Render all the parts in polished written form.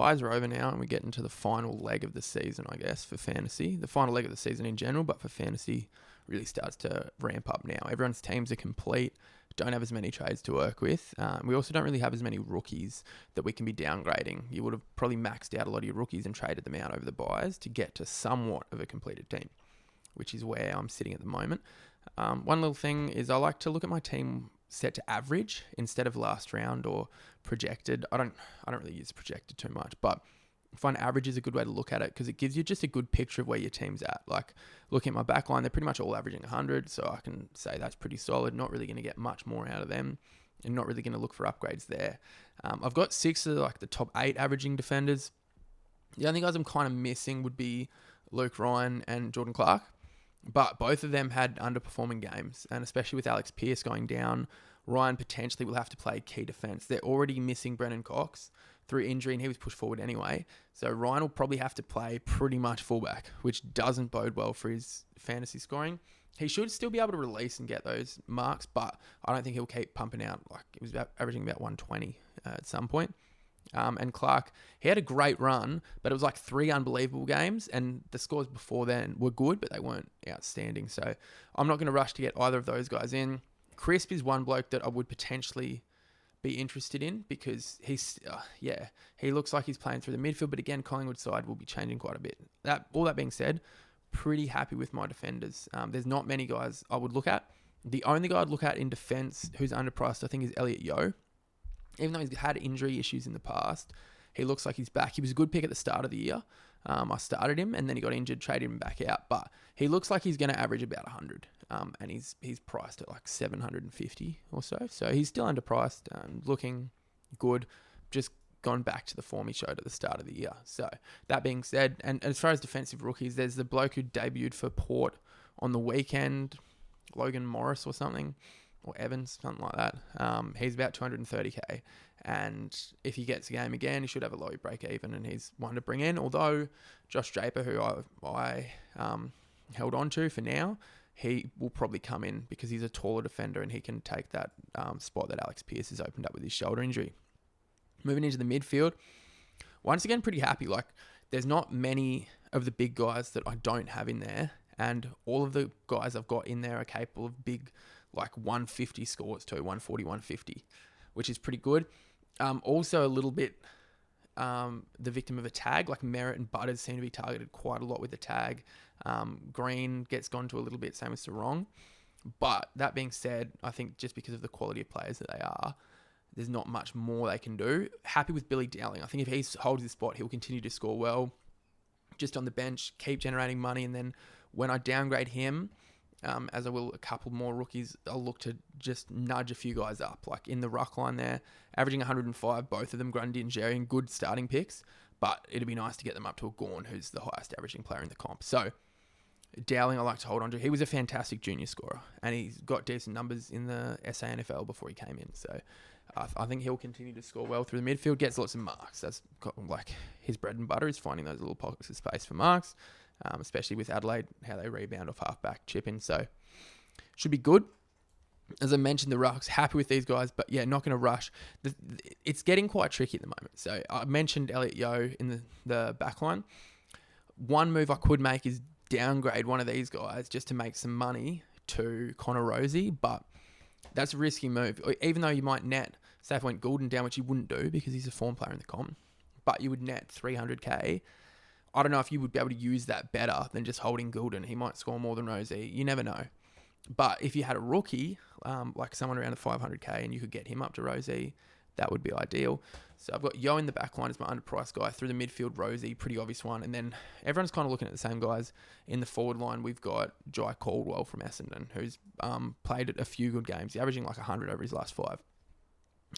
buys are over now and we get into the final leg of the season, I guess, for fantasy. The final leg of the season in general, but for fantasy really starts to ramp up now. Everyone's teams are complete, don't have as many trades to work with. We also don't really have as many rookies that we can be downgrading. You would have probably maxed out a lot of your rookies and traded them out over the buys to get to somewhat of a completed team, which is where I'm sitting at the moment. One little thing is I like to look at my team set to average instead of last round or projected. I don't really use projected too much, but I find average is a good way to look at it because it gives you just a good picture of where your team's at. Like looking at my back line, they're pretty much all averaging 100, so I can say that's pretty solid. Not really going to get much more out of them and not really going to look for upgrades there. I've got 6 of like the top 8 averaging defenders. The only guys I'm kind of missing would be Luke Ryan and Jordan Clark. But both of them had underperforming games, and especially with Alex Pearce going down, Ryan potentially will have to play key defense. They're already missing Brennan Cox through injury, and he was pushed forward anyway. So Ryan will probably have to play pretty much fullback, which doesn't bode well for his fantasy scoring. He should still be able to release and get those marks, but I don't think he'll keep pumping out. Like it was averaging about 120 at some point. And Clark, he had a great run, but it was like 3 unbelievable games, and the scores before then were good, but they weren't outstanding. So I'm not going to rush to get either of those guys in. Crisp is one bloke that I would potentially be interested in because he looks like he's playing through the midfield, but again, Collingwood's side will be changing quite a bit. All that being said, pretty happy with my defenders. There's not many guys I would look at. The only guy I'd look at in defence who's underpriced, I think, is Elliot Yeo. Even though he's had injury issues in the past, he looks like he's back. He was a good pick at the start of the year. I started him and then he got injured, traded him back out. But he looks like he's going to average about 100. And he's priced at like 750 or so. So he's still underpriced, looking good. Just gone back to the form he showed at the start of the year. So that being said, and as far as defensive rookies, there's the bloke who debuted for Port on the weekend, Logan Morris or something. Or Evans, something like that. He's about 230k. And if he gets a game again, he should have a low break even, and he's one to bring in. Although Josh Draper, who I held on to for now, he will probably come in because he's a taller defender and he can take that spot that Alex Pearce has opened up with his shoulder injury. Moving into the midfield, once again, pretty happy. Like, there's not many of the big guys that I don't have in there, and all of the guys I've got in there are capable of big, like 150 scores too, 140, 150, which is pretty good. Also a little bit the victim of a tag, like Merritt and Butters seem to be targeted quite a lot with the tag. Green gets gone to a little bit, same as Sarong. But that being said, I think just because of the quality of players that they are, there's not much more they can do. Happy with Billy Dowling. I think if he holds his spot, he'll continue to score well. Just on the bench, keep generating money, and then when I downgrade him, as I will a couple more rookies, I'll look to just nudge a few guys up. Like in the ruck line there, averaging 105, both of them, Grundy and Jerry, and good starting picks. But it'd be nice to get them up to a Gawn, who's the highest averaging player in the comp. So Dowling I like to hold on to. He was a fantastic junior scorer, and he's got decent numbers in the SANFL before he came in. So I think he'll continue to score well through the midfield, gets lots of marks. That's like his bread and butter is finding those little pockets of space for marks. Especially with Adelaide, how they rebound off halfback chipping. So, should be good. As I mentioned, the rucks, happy with these guys, but yeah, not going to rush. It's getting quite tricky at the moment. So, I mentioned Elliot Yeo in the back line. One move I could make is downgrade one of these guys just to make some money to Connor Rozee, but that's a risky move. Even though you might net, say if I went Goulden down, which you wouldn't do because he's a form player in the comp, but you would net 300k. I don't know if you would be able to use that better than just holding Goulden. He might score more than Rozee. You never know. But if you had a rookie, like someone around the 500k, and you could get him up to Rozee, that would be ideal. So I've got Yo in the back line as my underpriced guy. Through the midfield, Rozee, pretty obvious one. And then everyone's kind of looking at the same guys. In the forward line, we've got Jai Caldwell from Essendon, who's played a few good games. He's averaging like 100 over his last 5.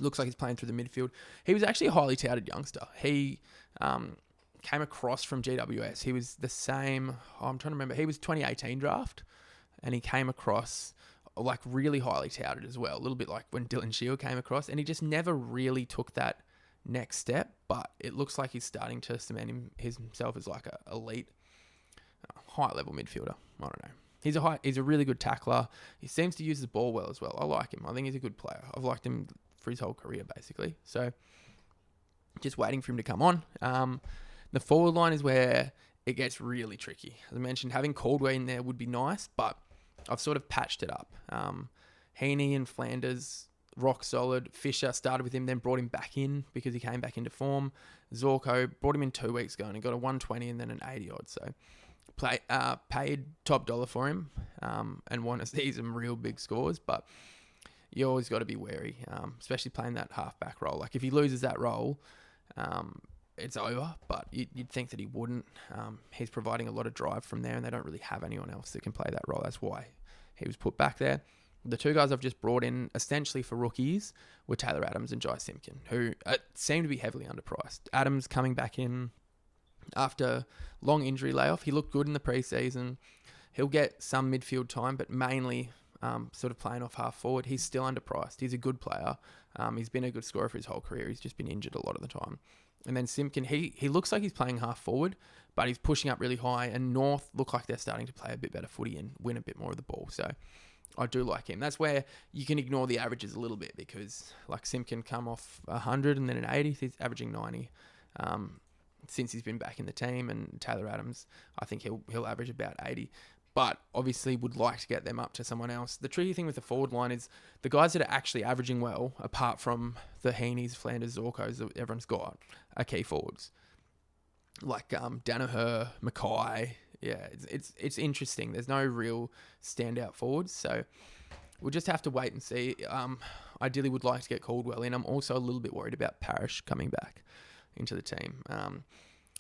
Looks like he's playing through the midfield. He was actually a highly touted youngster. He came across from GWS. He was the same, I'm trying to remember, he was 2018 draft, and he came across like really highly touted as well, a little bit like when Dylan Shield came across, and he just never really took that next step, but it looks like he's starting to cement himself as like a elite, high level midfielder. I don't know. He's a really good tackler. He seems to use the ball well as well. I like him. I think he's a good player. I've liked him for his whole career basically. So just waiting for him to come on. The forward line is where it gets really tricky. As I mentioned, having Caldwell in there would be nice, but I've sort of patched it up. Heaney and Flanders, rock solid. Fisher started with him, then brought him back in because he came back into form. Zorko brought him in 2 weeks ago and he got a 120 and then an 80 odd. So paid top dollar for him and want to see some real big scores, but you always got to be wary, especially playing that halfback role. Like if he loses that role, it's over, but you'd think that he wouldn't. He's providing a lot of drive from there and they don't really have anyone else that can play that role. That's why he was put back there. The 2 guys I've just brought in essentially for rookies were Taylor Adams and Jai Simpkin, who seem to be heavily underpriced. Adams coming back in after long injury layoff. He looked good in the preseason. He'll get some midfield time, but mainly sort of playing off half forward. He's still underpriced. He's a good player. He's been a good scorer for his whole career. He's just been injured a lot of the time. And then Simpkin, he looks like he's playing half forward, but he's pushing up really high. And North look like they're starting to play a bit better footy and win a bit more of the ball. So I do like him. That's where you can ignore the averages a little bit because like Simpkin come off 100 and then an 80. He's averaging 90 since he's been back in the team. And Taylor Adams, I think he'll average about 80. But obviously would like to get them up to someone else. The tricky thing with the forward line is the guys that are actually averaging well, apart from the Heaney's, Flanders, Zorkos that everyone's got, are key forwards. Like Danaher, Mackay. Yeah, it's interesting. There's no real standout forwards, so we'll just have to wait and see. Ideally would like to get Caldwell in. I'm also a little bit worried about Parrish coming back into the team.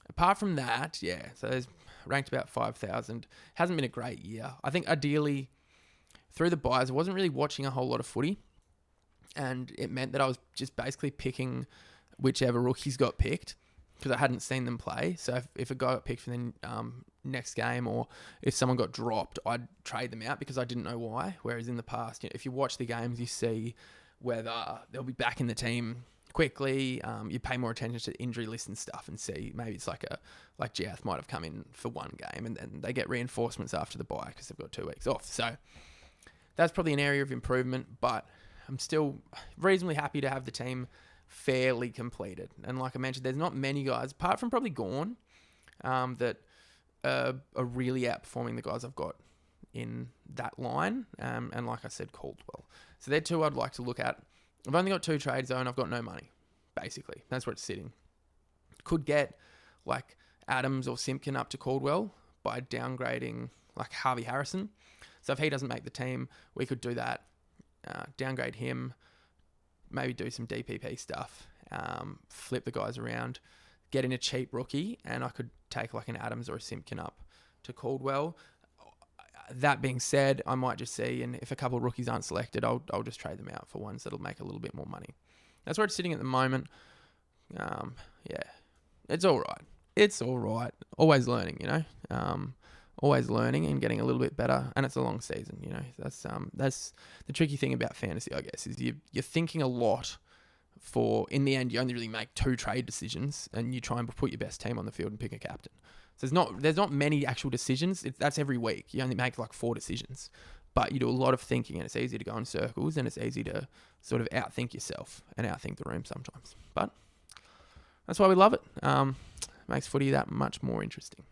Apart from that, yeah, so there's ranked about 5,000. Hasn't been a great year. I think ideally, through the buys, I wasn't really watching a whole lot of footy, and it meant that I was just basically picking whichever rookies got picked because I hadn't seen them play. So if a guy got picked for the next game or if someone got dropped, I'd trade them out because I didn't know why. Whereas in the past, if you watch the games, you see whether they'll be back in the team quickly. You pay more attention to the injury list and stuff and see maybe it's like Giath might have come in for one game and then they get reinforcements after the bye because they've got 2 weeks off. So that's probably an area of improvement, but I'm still reasonably happy to have the team fairly completed. And like I mentioned, there's not many guys, apart from probably Gawn, that are really outperforming the guys I've got in that line. And like I said, Caldwell. So they're 2 I'd like to look at. I've only got 2 trades though, and I've got no money, basically. That's where it's sitting. Could get like Adams or Simpkin up to Caldwell by downgrading like Harvey Harrison. So if he doesn't make the team, we could do that. Downgrade him, maybe do some DPP stuff, flip the guys around, get in a cheap rookie, and I could take like an Adams or a Simpkin up to Caldwell. That being said, I might just see, and if a couple of rookies aren't selected, I'll just trade them out for ones that'll make a little bit more money. That's where it's sitting at the moment. Yeah, it's all right. It's all right. Always learning, always learning and getting a little bit better. And it's a long season, That's the tricky thing about fantasy, I guess, is you're thinking a lot. In the end, you only really make 2 trade decisions, and you try and put your best team on the field and pick a captain. So there's not many actual decisions. That's every week. You only make like 4 decisions, but you do a lot of thinking, and it's easy to go in circles, and it's easy to sort of outthink yourself and outthink the room sometimes. But that's why we love it. Makes footy that much more interesting.